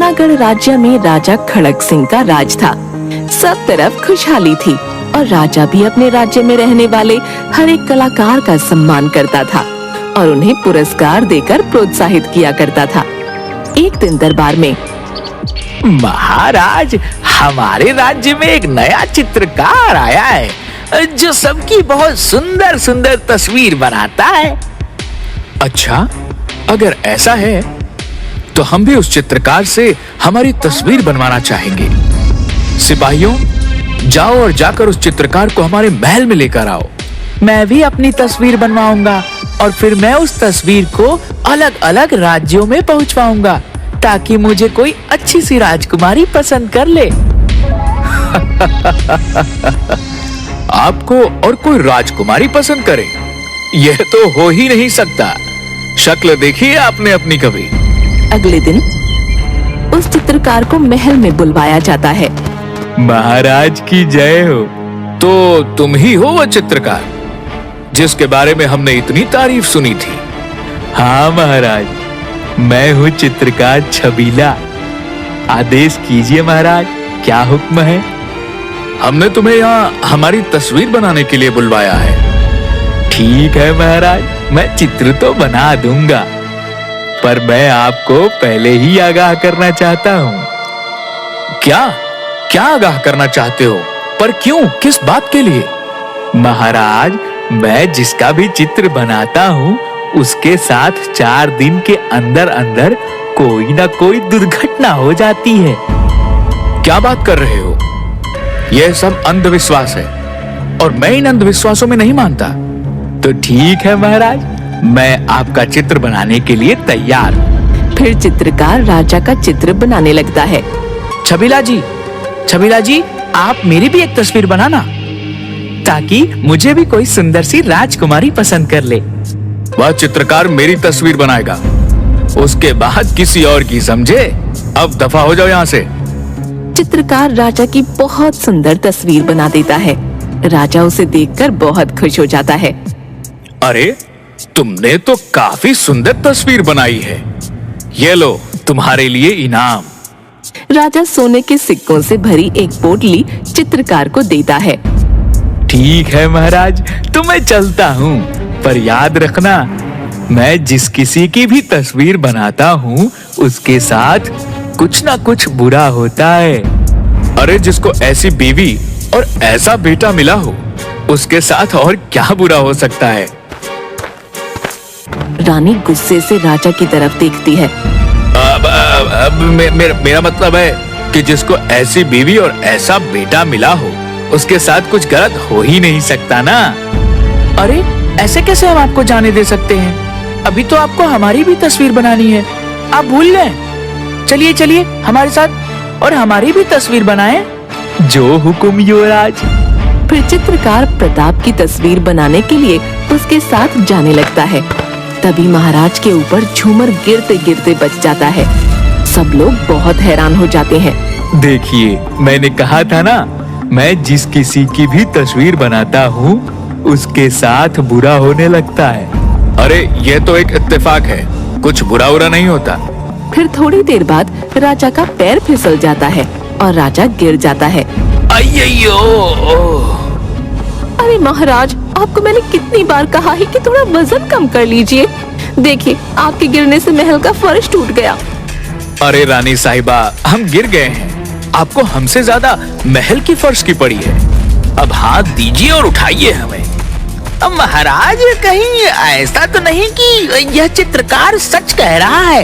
तिगुनागढ़ राज्य में राजा खड़क सिंह का राज था। सब तरफ खुशहाली थी और राजा भी अपने राज्य में रहने वाले हर एक कलाकार का सम्मान करता था और उन्हें पुरस्कार देकर प्रोत्साहित किया करता था। एक दिन दरबार में, महाराज, हमारे राज्य में एक नया चित्रकार आया है जो सबकी बहुत सुंदर सुंदर तस्वीर बनाता है। अच्छा, अगर ऐसा है तो हम भी उस चित्रकार से हमारी तस्वीर बनवाना चाहेंगे। सिपाहियों, जाओ और जाकर उस चित्रकार को हमारे महल में लेकर आओ। मैं भी अपनी तस्वीर बनवाऊंगा और फिर मैं उस तस्वीर को अलग अलग राज्यों में पहुंचवाऊंगा ताकि मुझे कोई अच्छी सी राजकुमारी पसंद कर ले। आपको और कोई राजकुमारी पसंद करे? यह तो हो ही नहीं सकता। शक्ल देखी है आपने अपनी कभी? अगले दिन उस चित्रकार को महल में बुलवाया जाता है। महाराज की जय हो। तो तुम ही हो वह चित्रकार जिसके बारे में हमने इतनी तारीफ सुनी थी? हाँ महाराज, मैं हूँ चित्रकार छबीला। आदेश कीजिए महाराज, क्या हुक्म है? हमने तुम्हें यहाँ हमारी तस्वीर बनाने के लिए बुलवाया है। ठीक है महाराज, मैं चित्र तो बना दूंगा, पर मैं आपको पहले ही आगाह करना चाहता हूँ। क्या क्या आगाह करना चाहते हो? पर क्यों, किस बात के लिए? महाराज, मैं जिसका भी चित्र बनाता हूँ उसके साथ 4 दिन के अंदर अंदर कोई ना कोई दुर्घटना हो जाती है। क्या बात कर रहे हो? यह सब अंधविश्वास है और मैं इन अंधविश्वासों में नहीं मानता। तो ठीक है महाराज, मैं आपका चित्र बनाने के लिए तैयार। फिर चित्रकार राजा का चित्र बनाने लगता है। छबीला जी, आप मेरी भी एक तस्वीर बनाना ताकि मुझे भी कोई सुंदर सी राजकुमारी पसंद कर ले। वह चित्रकार मेरी तस्वीर बनाएगा, उसके बाद किसी और की, समझे? अब दफा हो जाओ यहाँ से। चित्रकार राजा की बहुत सुंदर तस्वीर बना देता है। राजा उसे देखकर बहुत खुश हो जाता है। अरे, तुमने तो काफी सुंदर तस्वीर बनाई है। ये लो, तुम्हारे लिए इनाम। राजा सोने के सिक्कों से भरी एक पोटली चित्रकार को देता है। ठीक है महाराज, तो मैं चलता हूँ, पर याद रखना, मैं जिस किसी की भी तस्वीर बनाता हूँ उसके साथ कुछ ना कुछ बुरा होता है। अरे, जिसको ऐसी बीवी और ऐसा बेटा मिला हो उसके साथ और क्या बुरा हो सकता है? रानी गुस्से से राजा की तरफ देखती है। मेरा मतलब है कि जिसको ऐसी बीवी और ऐसा बेटा मिला हो उसके साथ कुछ गलत हो ही नहीं सकता ना। अरे, ऐसे कैसे हम आपको जाने दे सकते हैं? अभी तो आपको हमारी भी तस्वीर बनानी है, आप भूल गए। चलिए हमारे साथ और हमारी भी तस्वीर बनाएं। जो हुकुम युवराज। फिर चित्रकार प्रताप की तस्वीर बनाने के लिए उसके साथ जाने लगता है। तभी महाराज के ऊपर झूमर गिरते गिरते बच जाता है। सब लोग बहुत हैरान हो जाते हैं। देखिए, मैंने कहा था ना, मैं जिस किसी की भी तस्वीर बनाता हूँ उसके साथ बुरा होने लगता है। अरे, ये तो एक इत्तेफाक है, कुछ बुरा नहीं होता। फिर थोड़ी देर बाद राजा का पैर फिसल जाता है और राजा गिर जाता है। अय्यो! अरे महाराज, आपको मैंने कितनी बार कहा है कि थोड़ा वजन कम कर लीजिए। देखिए, आपके गिरने से महल का फर्श टूट गया। अरे रानी साहिबा, हम गिर गए हैं, आपको हमसे ज्यादा महल की फर्श की पड़ी है। अब हाथ दीजिए और उठाइए हमें। अब महाराज, कहीं ऐसा तो नहीं कि यह चित्रकार सच कह रहा है?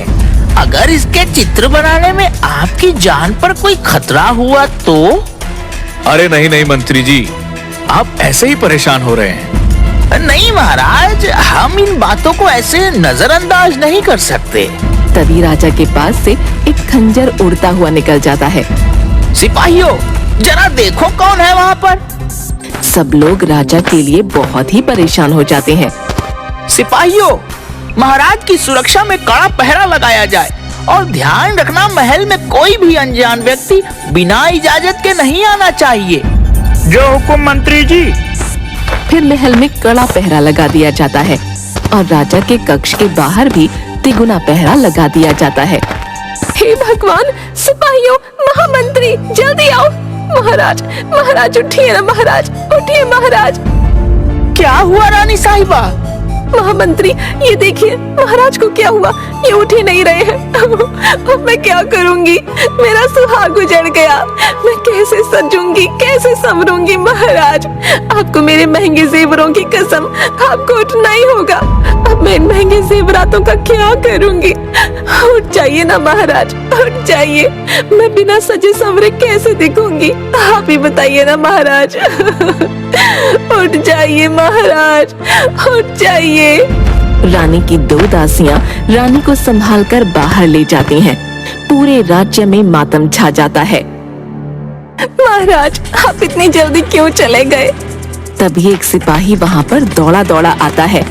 अगर इसके चित्र बनाने में आपकी जान पर कोई खतरा हुआ तो? अरे नहीं मंत्री जी, आप ऐसे ही परेशान हो रहे हैं। नहीं महाराज, हम इन बातों को ऐसे नजरअंदाज नहीं कर सकते। तभी राजा के पास से एक खंजर उड़ता हुआ निकल जाता है। सिपाहियों, जरा देखो कौन है वहाँ पर। सब लोग राजा के लिए बहुत ही परेशान हो जाते हैं। सिपाहियों, महाराज की सुरक्षा में कड़ा पहरा लगाया जाए और ध्यान रखना, महल में कोई भी अनजान व्यक्ति बिना इजाजत के नहीं आना चाहिए। जो हुकुम मंत्री जी। फिर महल में कड़ा पहरा लगा दिया जाता है और राजा के कक्ष के बाहर भी तिगुना पहरा लगा दिया जाता है। हे भगवान, सिपाहियों, महामंत्री, जल्दी आओ। महाराज, महाराज उठिए ना महाराज, उठिए महाराज। क्या हुआ रानी साहिबा? महामंत्री, ये देखिए महाराज को क्या हुआ, ये उठ ही नहीं रहे हैं। अब मैं क्या करूंगी, मेरा सुहाग उजड़ गया, मैं कैसे सजूंगी, कैसे संवरूंगी। महाराज, आपको मेरे महंगे जेवरों की कसम, आपको उठना ही होगा। अब मैं इन महंगे जेवरातों का क्या करूंगी। उठ जाइए ना महाराज, उठ जाइए, मैं बिना सजे संवरे कैसे दिखूंगी, आप ही बताइए ना महाराज। उठ जाइए महाराज, उठ जाइए। रानी की दो दासियां रानी को संभालकर बाहर ले जाती हैं। पूरे राज्य में मातम छा जाता है। महाराज, आप इतनी जल्दी क्यों चले गए? तभी एक सिपाही वहाँ पर दौड़ा दौड़ा आता है।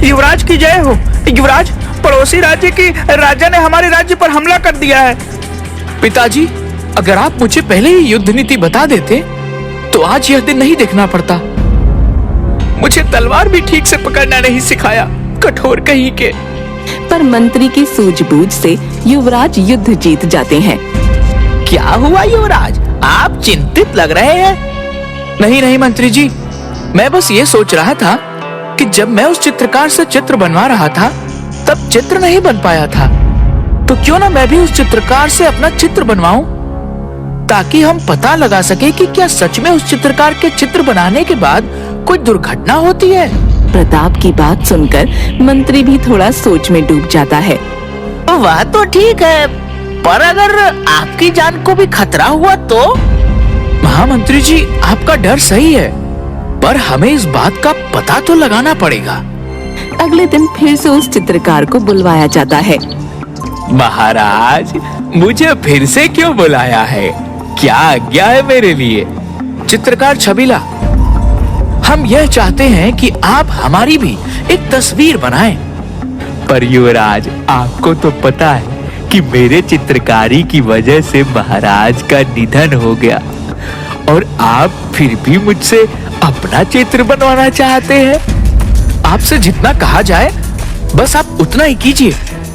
युवराज की जय हो। युवराज, पड़ोसी राज्य की राजा ने हमारे राज्य पर हमला कर दिया है। पिताजी, अगर आप मुझे पहले ही युद्ध नीति बता देते तो आज यह दिन नहीं देखना पड़ता। मुझे तलवार भी ठीक से पकड़ना नहीं सिखाया, कठोर कहीं के। पर मंत्री की सूझबूझ से युवराज युद्ध जीत जाते हैं। क्या हुआ युवराज, आप चिंतित लग रहे हैं? नहीं मंत्री जी, मैं बस ये सोच रहा था कि जब मैं उस चित्रकार से चित्र बनवा रहा था तब चित्र नहीं बन पाया था, तो क्यों ना मैं भी उस चित्रकार से अपना चित्र बनवाऊं, ताकि हम पता लगा सके कि क्या सच में उस चित्रकार के चित्र बनाने के बाद कोई दुर्घटना होती है। प्रताप की बात सुनकर मंत्री भी थोड़ा सोच में डूब जाता है। वह तो ठीक है, पर अगर आपकी जान को भी खतरा हुआ तो? महामंत्री जी, आपका डर सही है, पर हमें इस बात का पता तो लगाना पड़ेगा। अगले दिन फिर से उस चित्रकार को बुलवाया जाता है। महाराज, मुझे फिर से क्यों बुलाया है? क्या आज्ञा है मेरे लिए? चित्रकार छबीला, हम यह चाहते हैं कि आप हमारी भी एक तस्वीर बनाएं। पर युवराज, आपको तो पता है कि मेरे चित्रकारी की वजह से महाराज का निधन हो गया, और आप फिर भी मुझसे अपना चित्र बनवाना चाहते हैं। आपसे जितना कहा जाए बस आप उतना ही कीजिए।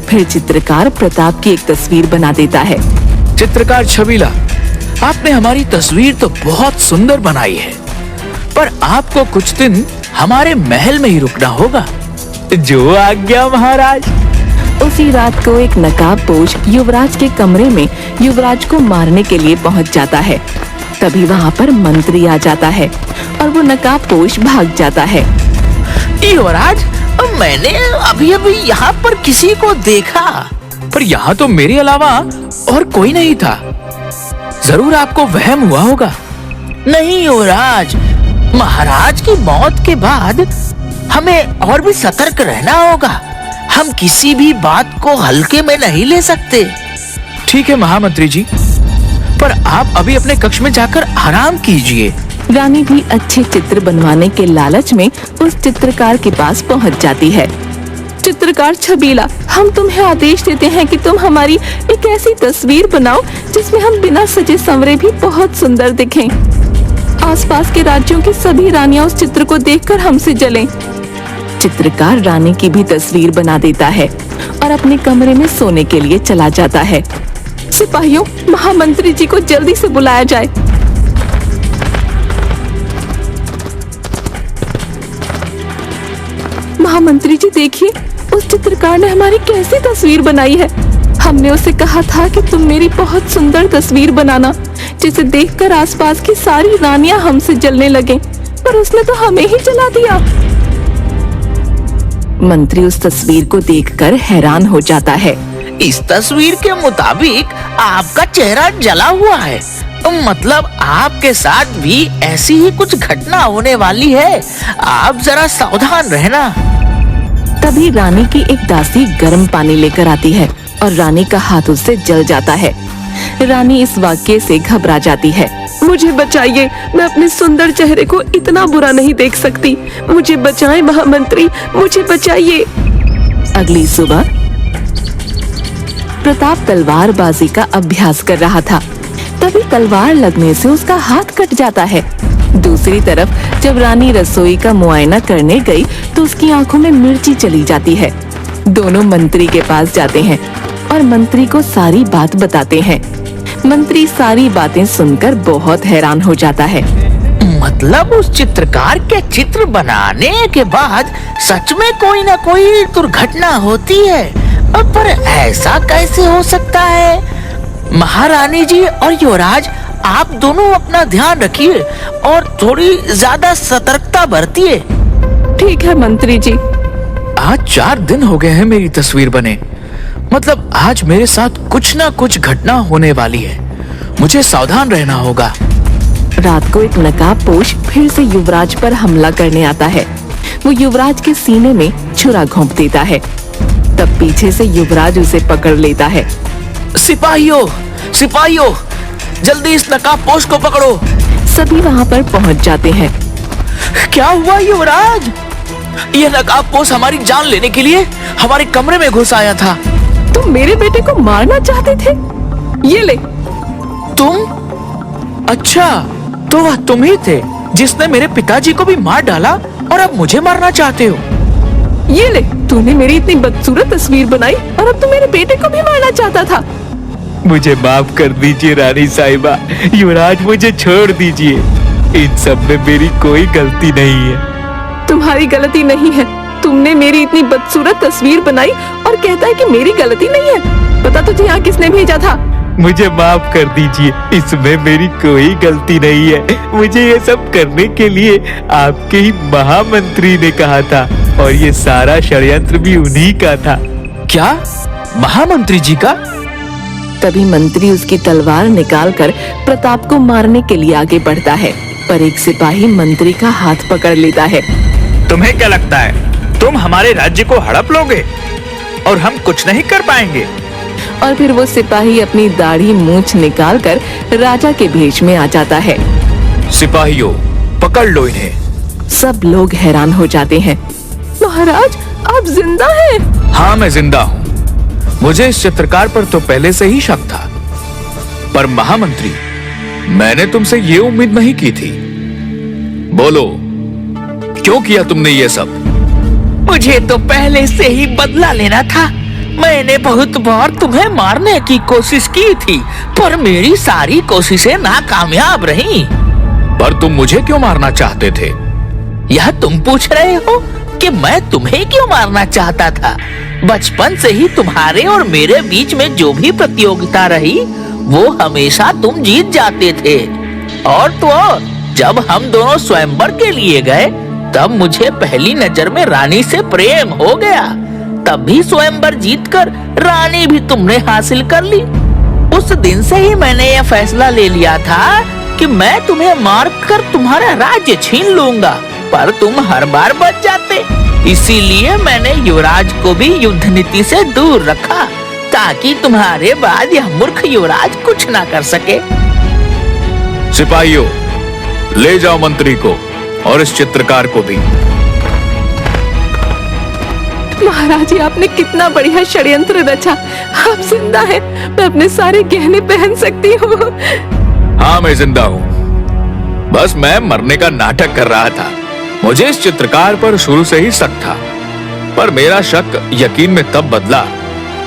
फिर चित्रकार प्रताप की एक तस्वीर बना देता है। चित्रकार छबीला, आपने हमारी तस्वीर तो बहुत सुंदर बनाई है, पर आपको कुछ दिन हमारे महल में ही रुकना होगा। जो आज्ञा महाराज। उसी रात को एक नकाबपोश युवराज के कमरे में युवराज को मारने के लिए पहुंच जाता है। तभी वहाँ पर मंत्री आ जाता है और वो नकाबपोश भाग जाता है। युवराज, मैंने अभी अभी यहाँ पर किसी को देखा। पर यहाँ तो मेरे अलावा और कोई नहीं था। जरूर आपको वहम हुआ होगा। नहीं युवराज, महाराज की मौत के बाद हमें और भी सतर्क रहना होगा। हम किसी भी बात को हल्के में नहीं ले सकते। ठीक है महामंत्री जी, पर आप अभी अपने कक्ष में जाकर आराम कीजिए। रानी भी अच्छे चित्र बनवाने के लालच में उस चित्रकार के पास पहुंच जाती है। चित्रकार छबीला, हम तुम्हें आदेश देते हैं कि तुम हमारी एक ऐसी तस्वीर बनाओ जिसमें हम बिना सजे संवरे भी बहुत सुंदर दिखें। आसपास के राज्यों की सभी रानियां उस चित्र को देखकर हमसे जलें। चित्रकार रानी की भी तस्वीर बना देता है और अपने कमरे में सोने के लिए चला जाता है। सिपाहियों, महामंत्री जी को जल्दी से बुलाया जाए। महामंत्री जी देखिए, उस चित्रकार ने हमारी कैसी तस्वीर बनाई है। हमने उसे कहा था कि तुम मेरी बहुत सुंदर तस्वीर बनाना, जिसे देखकर आसपास की सारी रानियां हमसे जलने लगे, पर उसने तो हमें ही जला दिया। मंत्री उस तस्वीर को देखकर हैरान हो जाता है। इस तस्वीर के मुताबिक आपका चेहरा जला हुआ है, मतलब आपके साथ भी ऐसी ही कुछ घटना होने वाली है। आप जरा सावधान रहना। तभी रानी की एक दासी गर्म पानी लेकर आती है और रानी का हाथ उससे जल जाता है। रानी इस वाक्य से घबरा जाती है। मुझे बचाइए, मैं अपने सुंदर चेहरे को इतना बुरा नहीं देख सकती। मुझे बचाएं महामंत्री, मुझे बचाइए। अगली सुबह प्रताप तलवारबाजी का अभ्यास कर रहा था। तभी तलवार लगने से उसका हाथ कट जाता है। दूसरी तरफ जब रानी रसोई का मुआयना करने गई तो उसकी आंखों में मिर्ची चली जाती है। दोनों मंत्री के पास जाते हैं और मंत्री को सारी बात बताते हैं। मंत्री सारी बातें सुनकर बहुत हैरान हो जाता है। मतलब उस चित्रकार के चित्र बनाने के बाद सच में कोई ना कोई दुर्घटना होती है, पर ऐसा कैसे हो सकता है? महारानी जी और युवराज, आप दोनों अपना ध्यान रखिए और थोड़ी ज्यादा सतर्कता बरतिए। ठीक है मंत्री जी। आज 4 दिन हो गए हैं मेरी तस्वीर बने। मतलब आज मेरे साथ कुछ ना कुछ घटना होने वाली है। मुझे सावधान रहना होगा। रात को एक नकाबपोश फिर से युवराज पर हमला करने आता है। वो युवराज के सीने में छुरा घोंप देता है। तब पीछे से युवराज उसे पकड़ लेता है। सिपाहियों, सिपाहियों, जल्दी इस नकाबपोश को पकड़ो। सभी वहाँ पर पहुँच जाते हैं। क्या हुआ युवराज? ये नकाबपोश हमारी जान लेने के लिए हमारे कमरे में घुस आया था। तुम मेरे बेटे को मारना चाहते थे? ये ले। तुम? अच्छा, तो वह तुम ही थे जिसने मेरे पिताजी को भी मार डाला और अब मुझे मारना चाहते हो। ये ले, तूने मेरी इतनी बदसूरत तस्वीर बनाई और अब तू मेरे बेटे को भी मारना चाहता था। मुझे माफ कर दीजिए रानी साहिबा, युवराज मुझे छोड़ दीजिए। इन सब में मेरी कोई गलती नहीं है। तुम्हारी गलती नहीं है। तुमने मेरी इतनी बदसूरत तस्वीर बनाई और कहता है कि मेरी गलती नहीं है। पता तुझे यहाँ किसने भेजा था? मुझे माफ कर दीजिए, इसमें मेरी कोई गलती नहीं है। मुझे ये सब करने के लिए आपके ही महामंत्री ने कहा था और ये सारा षड्यंत्र भी उन्हीं का था। क्या? महामंत्री जी का? तभी मंत्री उसकी तलवार निकालकर प्रताप को मारने के लिए आगे बढ़ता है, पर एक सिपाही मंत्री का हाथ पकड़ लेता है। तुम्हें क्या लगता है तुम हमारे राज्य को हड़प लोगे और हम कुछ नहीं कर पाएंगे? और फिर वो सिपाही अपनी दाढ़ी मूंछ निकालकर राजा के भेष में आ जाता है। सिपाहियों, पकड़ लो इन्हें। सब लोग हैरान हो जाते हैं। महाराज, आप जिंदा हैं? हाँ, मैं जिंदा हूँ। मुझे इस चित्रकार पर तो पहले से ही शक था, पर महामंत्री, मैंने तुमसे ये उम्मीद नहीं की थी। बोलो, क्यों किया तुमने ये सब? मुझे तो पहले से ही बदला लेना था। मैंने बहुत बार तुम्हें मारने की कोशिश की थी, पर मेरी सारी कोशिशें नाकामयाब रहीं। पर तुम मुझे क्यों मारना चाहते थे? यह तुम पूछ रहे हो कि मैं तुम्हें क्यों मारना चाहता था? बचपन से ही तुम्हारे और मेरे बीच में जो भी प्रतियोगिता रही, वो हमेशा तुम जीत जाते थे। और तो और, जब हम दोनों स्वयंवर के लिए गए, तब मुझे पहली नजर में रानी से प्रेम हो गया। तब भी स्वयंवर जीतकर रानी भी तुमने हासिल कर ली। उस दिन से ही मैंने यह फैसला ले लिया था कि मैं तुम्हें मारकर तुम्हारा राज्य छीन लूंगा, पर तुम हर बार बच जाते। इसीलिए मैंने युवराज को भी युद्ध नीति से दूर रखा, ताकि तुम्हारे बाद यह मूर्ख युवराज कुछ ना कर सके। सिपाहियों, ले जाओ मंत्री को और इस चित्रकार को भी। महाराज जी, आपने कितना बढ़िया षड्यंत्र रचा। आप जिंदा हैं। मैं अपने सारे गहने पहन सकती हूँ। हाँ, मैं जिंदा हूँ। बस मैं मरने का नाटक कर रहा था। मुझे इस चित्रकार पर शुरू से ही शक था, पर मेरा शक यकीन में तब बदला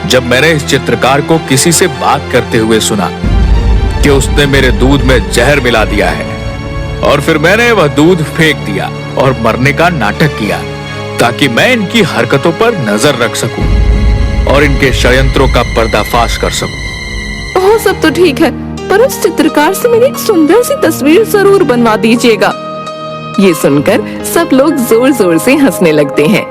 जब मैंने इस चित्रकार को किसी से बात करते हुए सुना कि उसने मेरे दूध में जहर मिला दिया है, और फिर मैंने वह दूध फेंक दिया और मरने का नाटक किया, ताकि मैं इनकी हरकतों पर नजर रख सकूं और इनके षड्यंत्रों का पर्दाफाश कर सकूं। वो सब तो ठीक है, पर उस चित्रकार से मेरी एक सुंदर सी तस्वीर जरूर बनवा दीजिएगा। ये सुनकर सब लोग जोर जोर से हंसने लगते हैं।